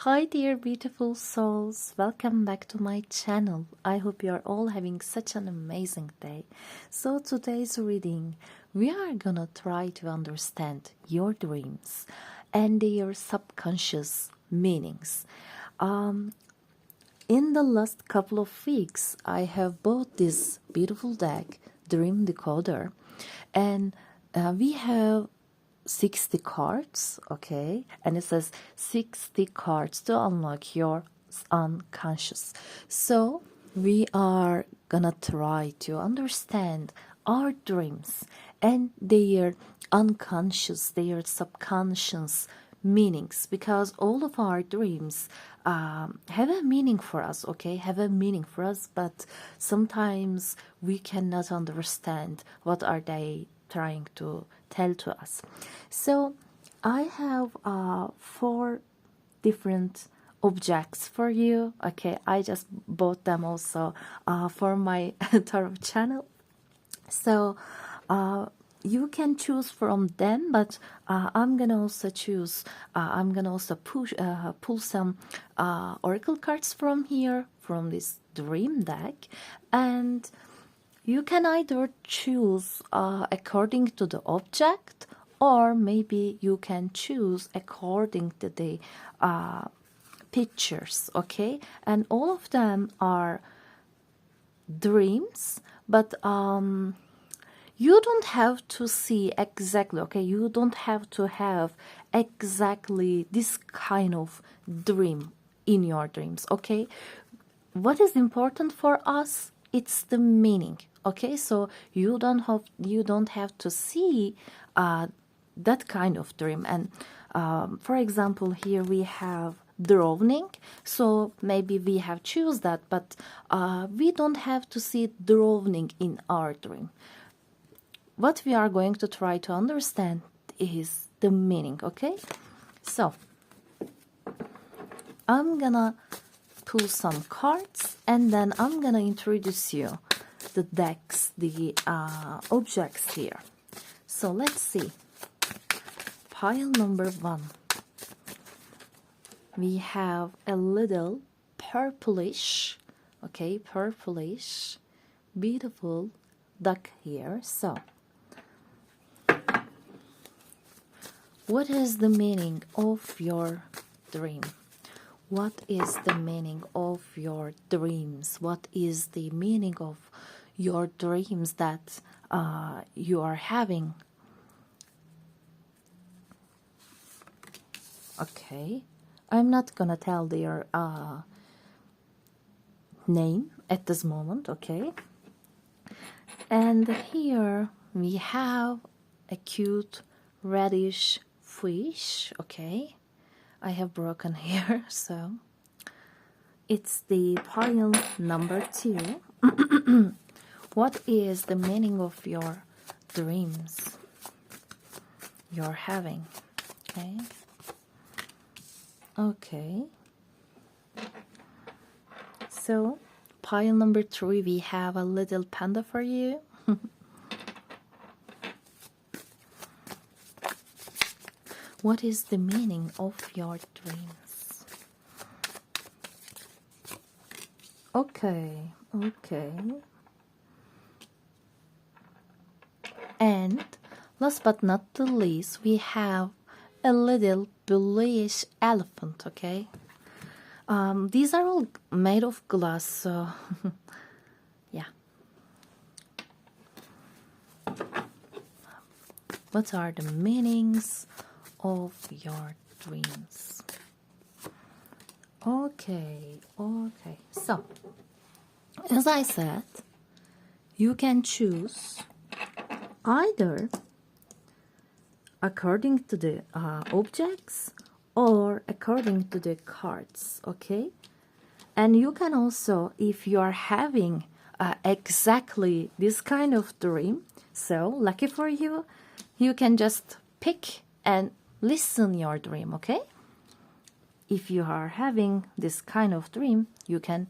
Hi dear beautiful souls, welcome back to my channel. I hope you are all having such an amazing day. So today's reading, we are gonna try to understand your dreams and their subconscious meanings. In the last couple of weeks, I have bought this beautiful deck, Dream Decoder, and we have 60 cards, okay, and it says 60 cards to unlock your unconscious. So we are gonna try to understand our dreams and their unconscious, their subconscious meanings, because all of our dreams have a meaning for us, okay, have a meaning for us, but sometimes we cannot understand what are they trying to tell to us. So I have 4 different objects for you, okay. I just bought them also for my tarot channel, so you can choose from them, but I'm gonna also choose I'm gonna also pull some oracle cards from here, from this dream deck, and you can either choose according to the object, or maybe you can choose according to the pictures, okay? And all of them are dreams, but you don't have to see exactly, okay? You don't have to have exactly this kind of dream in your dreams, okay? What is important for us, it's the meaning, okay? So you don't have to see that kind of dream. And for example, here we have drowning, so maybe we have choose that, but we don't have to see drowning in our dream. What we are going to try to understand is the meaning, okay? So I'm gonna pull some cards, and then I'm gonna introduce you the decks, the objects here. So let's see. Pile number 1. We have a little purplish, okay, purplish, beautiful duck here. So what is the meaning of your dream? What is the meaning of your dreams? What is the meaning of your dreams that you are having? Okay, I'm not gonna tell their name at this moment, okay? And here we have a cute reddish fish, okay? I have broken here, so it's the pile number 2. What is the meaning of your dreams you're having? Okay. Okay. So pile number 3, we have a little panda for you. What is the meaning of your dreams? Okay, okay. And last but not the least, we have a little bluish elephant, okay? These are all made of glass, so yeah. What are the meanings of your dreams? Okay, okay. So, as I said, you can choose either according to the objects or according to the cards, okay? And you can also, if you are having exactly this kind of dream, so lucky for you, you can just pick and listen your dream, okay? If you are having this kind of dream, you can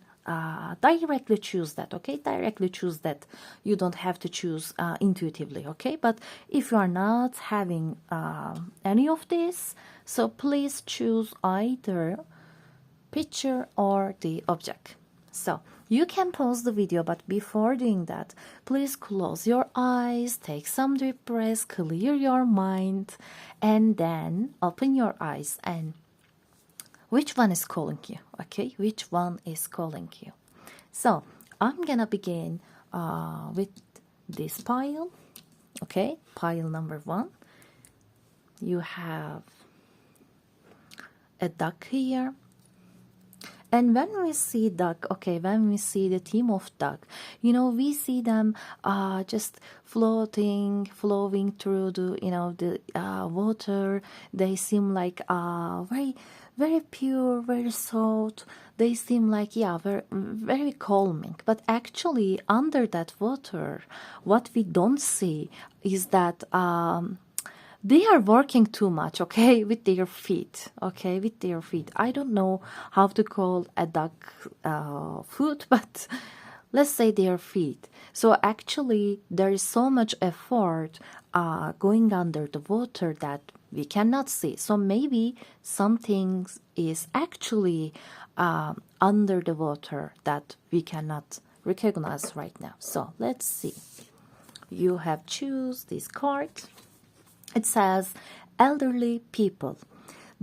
directly choose that, okay? Directly choose that. You don't have to choose intuitively, okay? But if you are not having any of this, so please choose either picture or the object. So you can pause the video, but before doing that, please close your eyes, take some deep breaths, clear your mind, and then open your eyes. And which one is calling you? Okay, which one is calling you? So I'm gonna begin with this pile. Okay, pile number 1. You have a duck here. And when we see duck, okay, when we see the theme of duck, we see them just flowing through the water. They seem like very, very pure, very soft. They seem like, very, very calming. But actually, under that water, what we don't see is that they are working too much, okay, with their feet, okay, with their feet. I don't know how to call a duck foot, but let's say their feet. So actually, there is so much effort going under the water that we cannot see. So maybe something is actually under the water that we cannot recognize right now. So let's see. You have choose this card. It says, elderly people.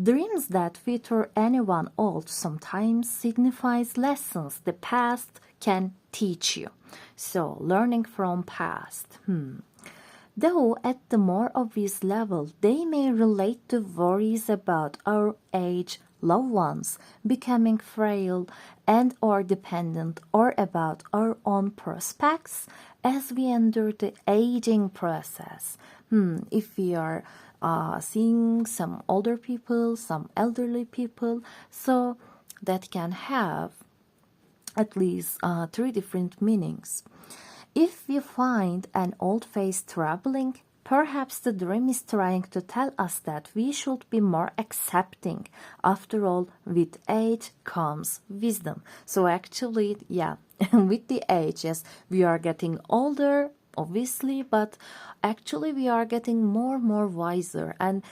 Dreams that feature anyone old sometimes signifies lessons the past can teach you. So, learning from past. Though at the more obvious level, they may relate to worries about our age, loved ones becoming frail and or dependent, or about our own prospects as we enter the aging process. If we are seeing some older people, some elderly people, so that can have at least 3 different meanings. If we find an old face troubling, perhaps the dream is trying to tell us that we should be more accepting. After all, with age comes wisdom. So actually, with the age, yes, we are getting older, obviously, but actually we are getting more and more wiser. And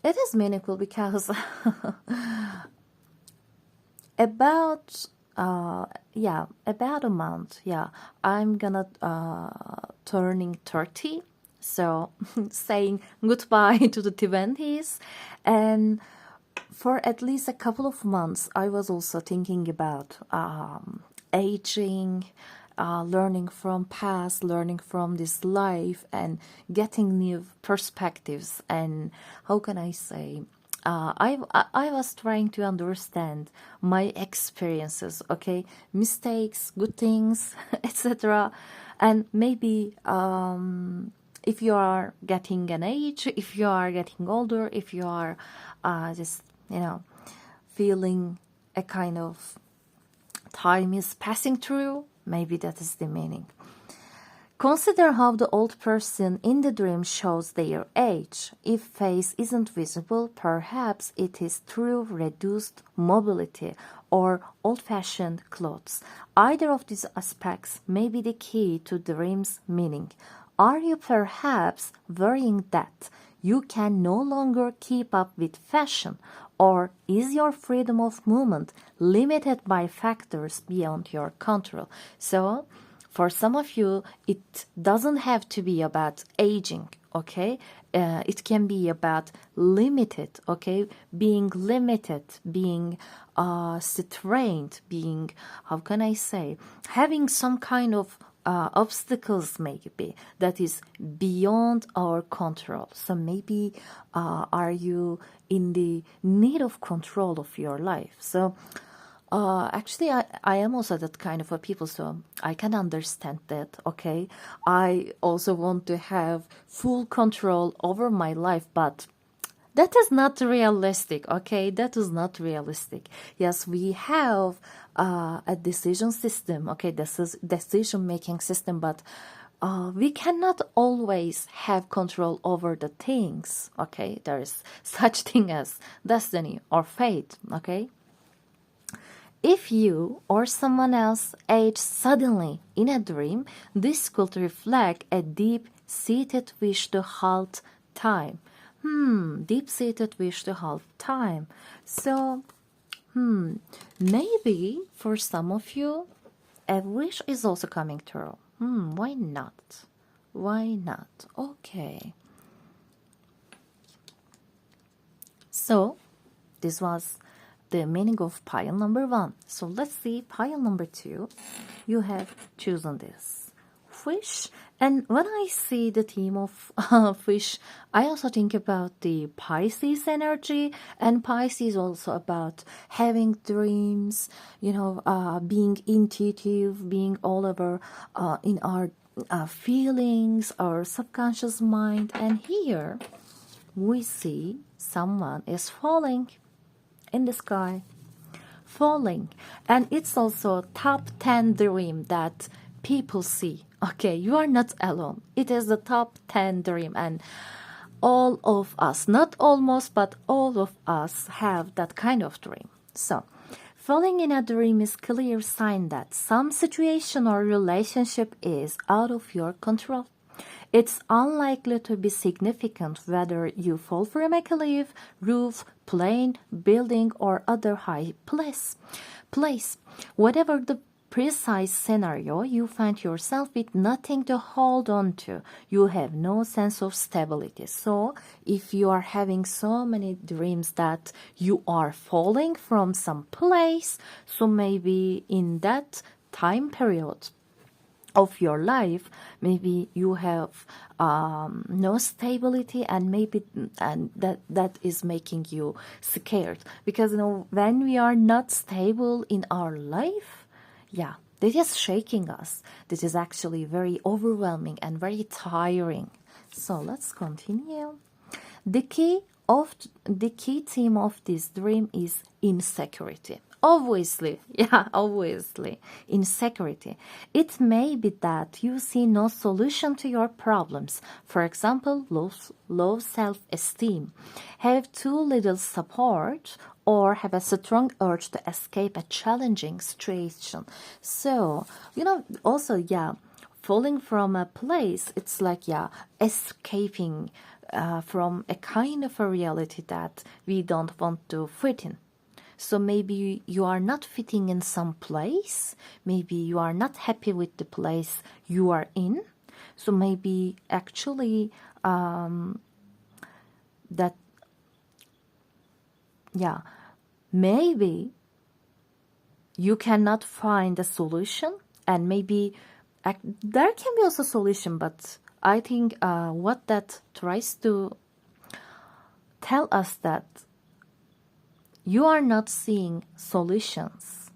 it is meaningful because about a month, I'm gonna turning 30, so saying goodbye to the 20s. And for at least a couple of months I was also thinking about aging, learning from past, learning from this life, and getting new perspectives. And how can I say, I was trying to understand my experiences, okay, mistakes, good things, etc. And maybe if you are getting an age, if you are getting older, if you are just feeling a kind of time is passing through, maybe that is the meaning. Consider how the old person in the dream shows their age. If face isn't visible, perhaps it is through reduced mobility or old-fashioned clothes. Either of these aspects may be the key to the dream's meaning. Are you perhaps worrying that you can no longer keep up with fashion, or is your freedom of movement limited by factors beyond your control? So, for some of you, it doesn't have to be about aging, okay? It can be about limited, okay? Being limited, being strained, being, how can I say, having some kind of obstacles maybe that is beyond our control. So maybe are you in the need of control of your life? So actually, I am also that kind of a people, so I can understand that, okay? I also want to have full control over my life, but that is not realistic, okay? That is not realistic. Yes, we have a decision system, okay? This is decision-making system, but we cannot always have control over the things, okay? There is such thing as destiny or fate, okay? If you or someone else age suddenly in a dream, this could reflect a deep-seated wish to halt time. Deep-seated wish to help time. So, maybe for some of you, a wish is also coming true. Why not? Why not? Okay. So, this was the meaning of pile number 1. So let's see pile number 2. You have chosen this fish, and when I see the theme of fish, I also think about the Pisces energy, and Pisces also about having dreams, being intuitive, being all over in our feelings, our subconscious mind. And here we see someone is falling in the sky, falling, and it's also top 10 dream that people see. Okay, you are not alone. It is the top 10 dream, and all of us, not almost, but all of us have that kind of dream. So, falling in a dream is clear sign that some situation or relationship is out of your control. It's unlikely to be significant whether you fall from a cliff, roof, plane, building, or other high place. Whatever the precise scenario, you find yourself with nothing to hold on to. You have no sense of stability. So if you are having so many dreams that you are falling from some place, so maybe in that time period of your life, maybe you have no stability, and maybe that is making you scared, because when we are not stable in our life, that is shaking us. This is actually very overwhelming and very tiring. So let's continue. The key theme of this dream is insecurity. Obviously, insecurity. It may be that you see no solution to your problems. For example, low self-esteem, have too little support, or have a strong urge to escape a challenging situation. So, also, falling from a place, it's like, escaping from a kind of a reality that we don't want to fit in. So maybe you are not fitting in some place. Maybe you are not happy with the place you are in. So maybe actually maybe you cannot find a solution, and maybe there can be also a solution, but I think what that tries to tell us that you are not seeing solutions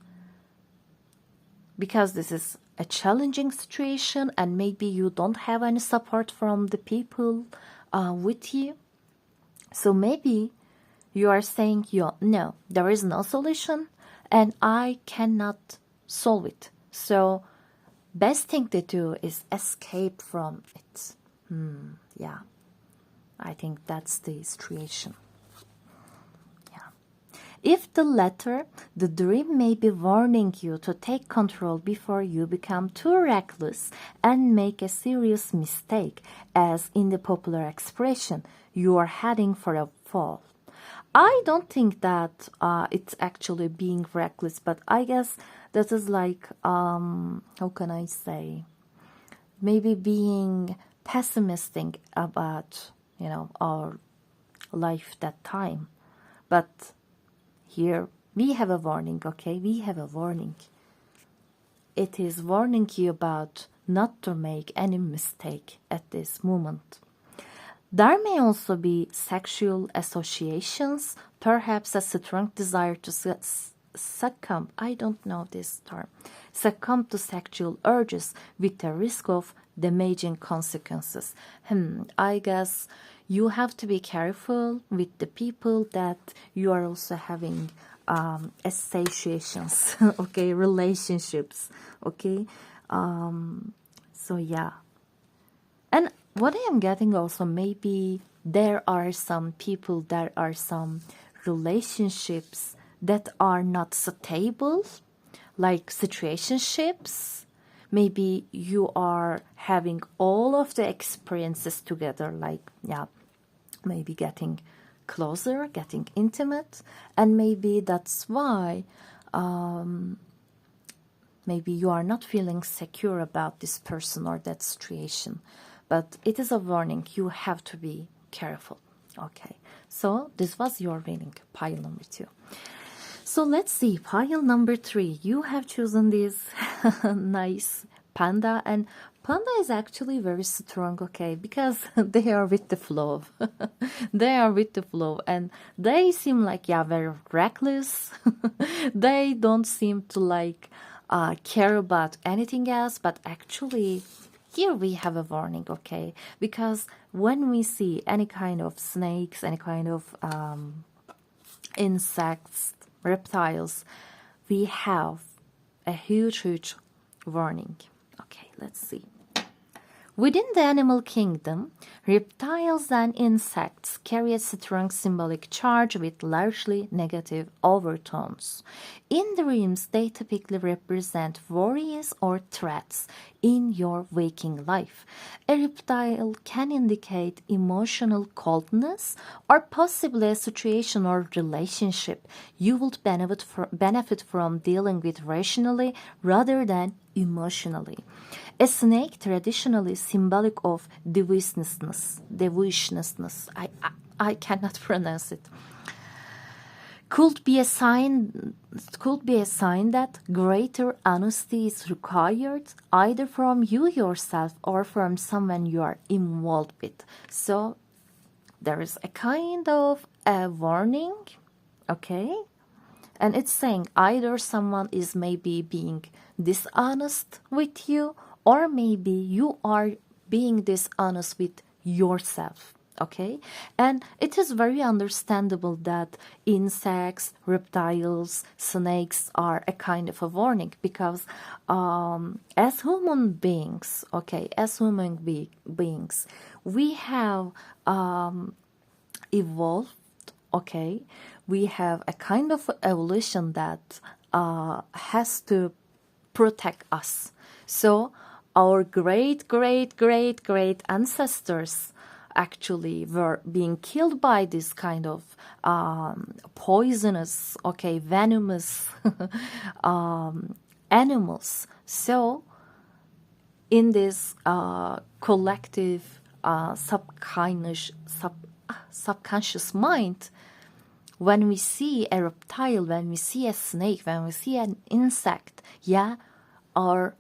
because this is a challenging situation, and maybe you don't have any support from the people with you. So maybe you are saying, no, there is no solution and I cannot solve it. So best thing to do is escape from it. I think that's the situation. If the latter, the dream may be warning you to take control before you become too reckless and make a serious mistake, as in the popular expression, you are heading for a fall. I don't think that it's actually being reckless, but I guess that is like, how can I say, maybe being pessimistic about, our life that time. But here we have a warning, okay? We have a warning. It is warning you about not to make any mistake at this moment. There may also be sexual associations, perhaps a strong desire to succumb, I don't know this term, succumb to sexual urges with the risk of damaging consequences. I guess you have to be careful with the people that you are also having associations, okay, relationships, okay. So yeah. And what I am getting also, maybe there are some people, there are some relationships that are not stable, like situationships. Maybe you are having all of the experiences together, like, maybe getting closer, getting intimate, and maybe that's why maybe you are not feeling secure about this person or that situation. But it is a warning. You have to be careful. Okay, so this was your reading, pile number 2. So let's see, pile number 3. You have chosen this nice panda, and panda is actually very strong, okay, because they are with the flow. They are with the flow, and they seem like, yeah, very reckless. They don't seem to like care about anything else, but actually here we have a warning, okay, because when we see any kind of snakes, any kind of insects, reptiles, we have a huge warning. Okay, let's see. Within the animal kingdom, reptiles and insects carry a strong symbolic charge with largely negative overtones. In dreams, they typically represent worries or threats in your waking life. A reptile can indicate emotional coldness or possibly a situation or relationship you would benefit from dealing with rationally rather than emotionally. A snake, traditionally symbolic of deviousness. I cannot pronounce it. Could be a sign that greater honesty is required, either from you yourself or from someone you are involved with. So there is a kind of a warning, okay? And it's saying either someone is maybe being dishonest with you, or maybe you are being dishonest with yourself, okay? And it is very understandable that insects, reptiles, snakes are a kind of a warning, because as human beings, okay, beings, we have evolved, okay? We have a kind of evolution that has to protect us. So our great ancestors actually were being killed by this kind of poisonous, okay, venomous animals. So in this collective subconscious mind, when we see a reptile, when we see a snake, when we see an insect, yeah, our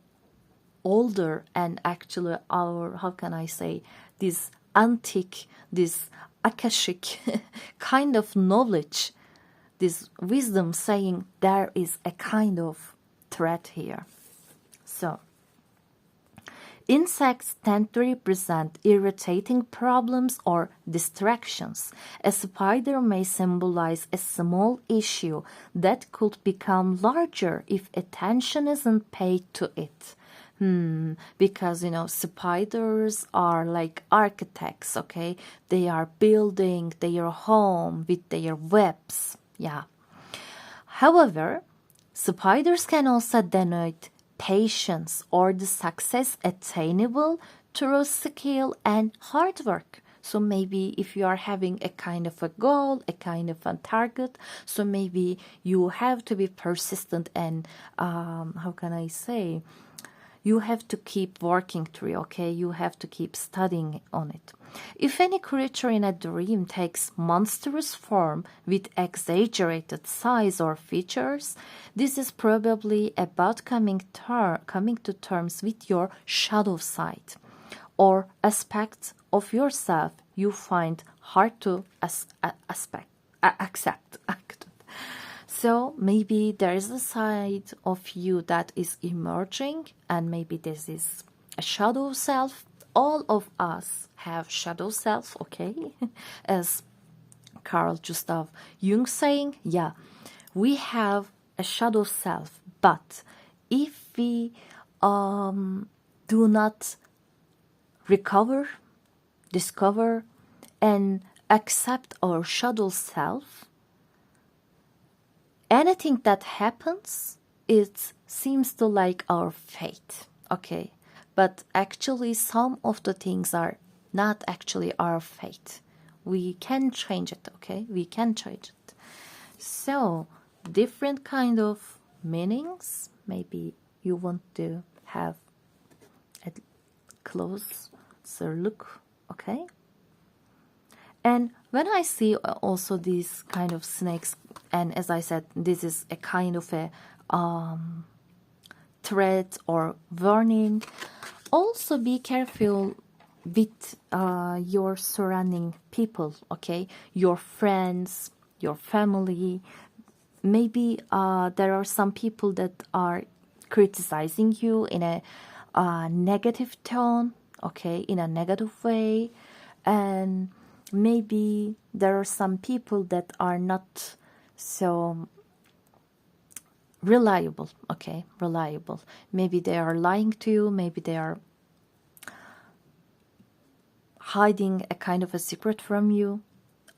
older and actually our, how can I say, this antique, this akashic kind of knowledge, this wisdom saying there is a kind of threat here. So insects tend to represent irritating problems or distractions. A spider may symbolize a small issue that could become larger if attention isn't paid to it. Because, you know, spiders are like architects, okay? They are building their home with their webs, yeah. However, spiders can also denote patience or the success attainable through skill and hard work. So maybe if you are having a kind of a goal, a kind of a target, so maybe you have to be persistent and, how can I say, you have to keep working through, okay? You have to keep studying on it. If any creature in a dream takes monstrous form with exaggerated size or features, this is probably about coming to terms with your shadow side or aspects of yourself you find hard to accept. So maybe there is a side of you that is emerging, and maybe this is a shadow self. All of us have shadow self, okay? As Carl Gustav Jung saying, yeah, we have a shadow self. But if we do not discover, and accept our shadow self, anything that happens, it seems to like our fate, okay? But actually some of the things are not actually our fate. We can change it, okay? We can change it. So, different kind of meanings. Maybe you want to have a closer look, okay? And when I see also these kind of snakes, and as I said, this is a kind of a threat or warning, also be careful with your surrounding people, okay? Your friends, your family. Maybe there are some people that are criticizing you in a negative tone, okay, in a negative way. And maybe there are some people that are not so reliable, okay, reliable. Maybe they are lying to you, maybe they are hiding a kind of a secret from you,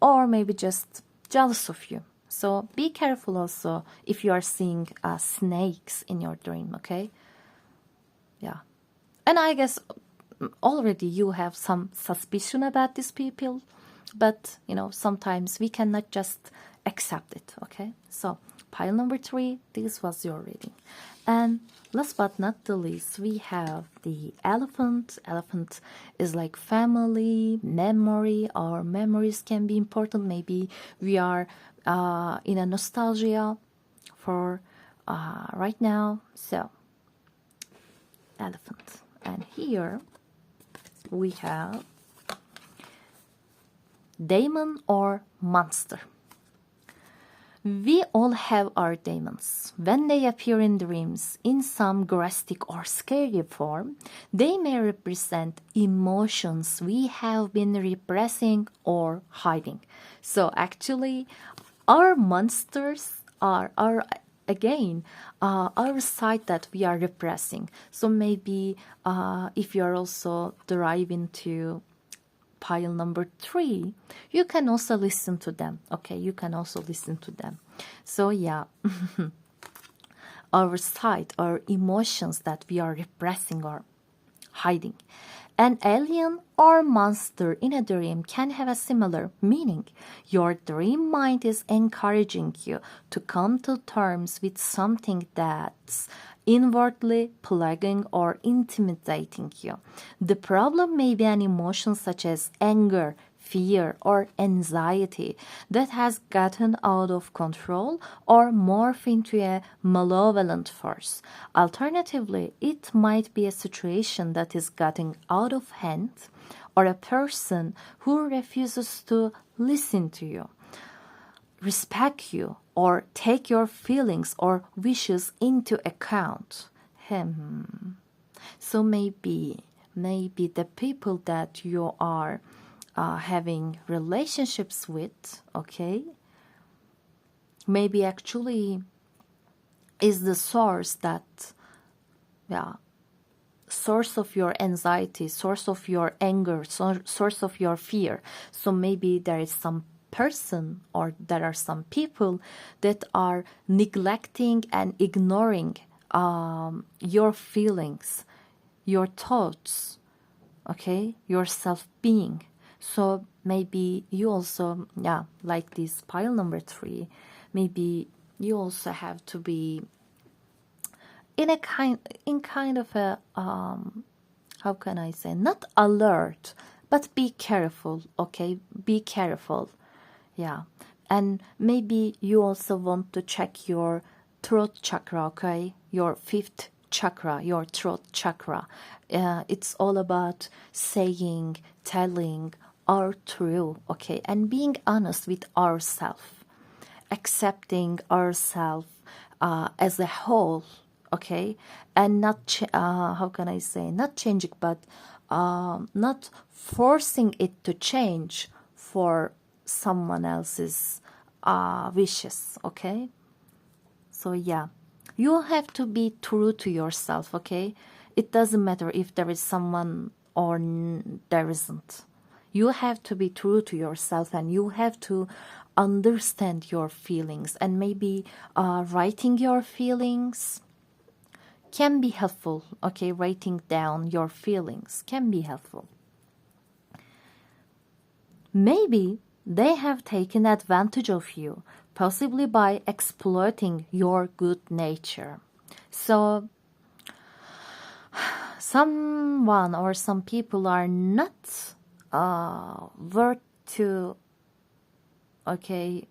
or maybe just jealous of you. So be careful also if you are seeing snakes in your dream, okay? Yeah. And I guess already you have some suspicion about these people, but, you know, sometimes we cannot just accept it, okay? So pile number 3, this was your reading. And last but not the least, we have the elephant. Elephant is like family, memory. Our memories can be important. Maybe we are in a nostalgia for right now. So, elephant. And here we have demon or monster. We all have our demons. When they appear in dreams in some drastic or scary form, they may represent emotions we have been repressing or hiding. So actually, our monsters are our side that we are repressing. So maybe if you are also driving to pile number 3, you can also listen to them, okay? You can also listen to them. So yeah, our side, our emotions that we are repressing or hiding. An alien or monster in a dream can have a similar meaning. Your dream mind is encouraging you to come to terms with something that's inwardly plaguing or intimidating you. The problem may be an emotion such as anger, fear, or anxiety that has gotten out of control or morphed into a malevolent force. Alternatively, it might be a situation that is getting out of hand or a person who refuses to listen to you, respect you, or take your feelings or wishes into account. So maybe the people that you are having relationships with, okay, maybe actually is the source that, source of your anxiety, source of your anger, source of your fear. So maybe there is some person or there are some people that are neglecting and ignoring your feelings, your thoughts, okay, your self-being. So maybe you also, like this pile number 3, maybe you also have to be in kind of a, how can I say, not alert, but be careful, okay? Be careful, yeah. And maybe you also want to check your throat chakra, okay? Your 5th chakra, your throat chakra. It's all about saying, telling our truth, okay? And being honest with ourselves, accepting ourselves as a whole, okay? And not, how can I say, not changing, but not forcing it to change for someone else's wishes, okay? So yeah, you have to be true to yourself, okay? It doesn't matter if there is someone or there isn't. You have to be true to yourself and you have to understand your feelings. And maybe writing your feelings can be helpful, okay? Writing down your feelings can be helpful. maybe they have taken advantage of you, possibly by exploiting your good nature. So someone or some people are not worth to, okay,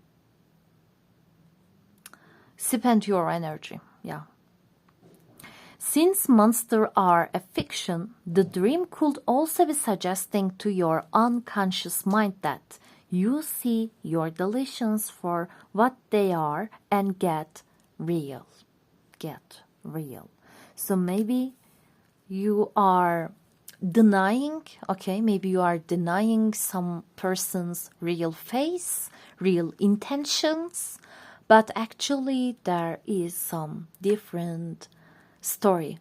spend your energy. Yeah. Since monsters are a fiction, the dream could also be suggesting to your unconscious mind that you see your delusions for what they are and get real. Get real. So maybe you are denying, okay, maybe you are denying some person's real face, real intentions, but actually there is some different story.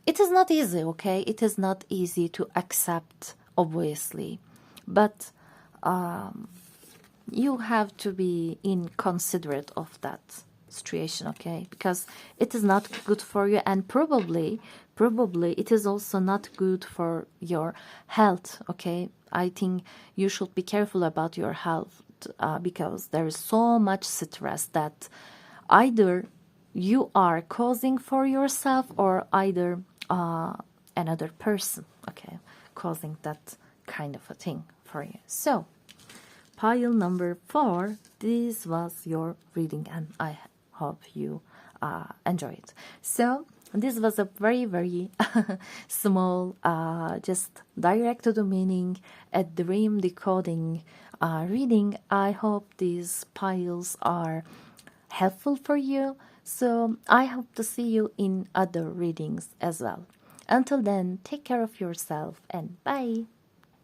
It is not easy, okay? It is not easy to accept, obviously, but you have to be inconsiderate of that situation, okay? Because it is not good for you, and probably it is also not good for your health, okay? I think you should be careful about your health because there is so much stress that either you are causing for yourself or either another person, okay, causing that kind of a thing for you. So pile number 4, this was your reading and I hope you enjoy it. So this was a very, very small, just direct to the meaning, a dream decoding reading. I hope these piles are helpful for you. So I hope to see you in other readings as well. Until then, take care of yourself and bye.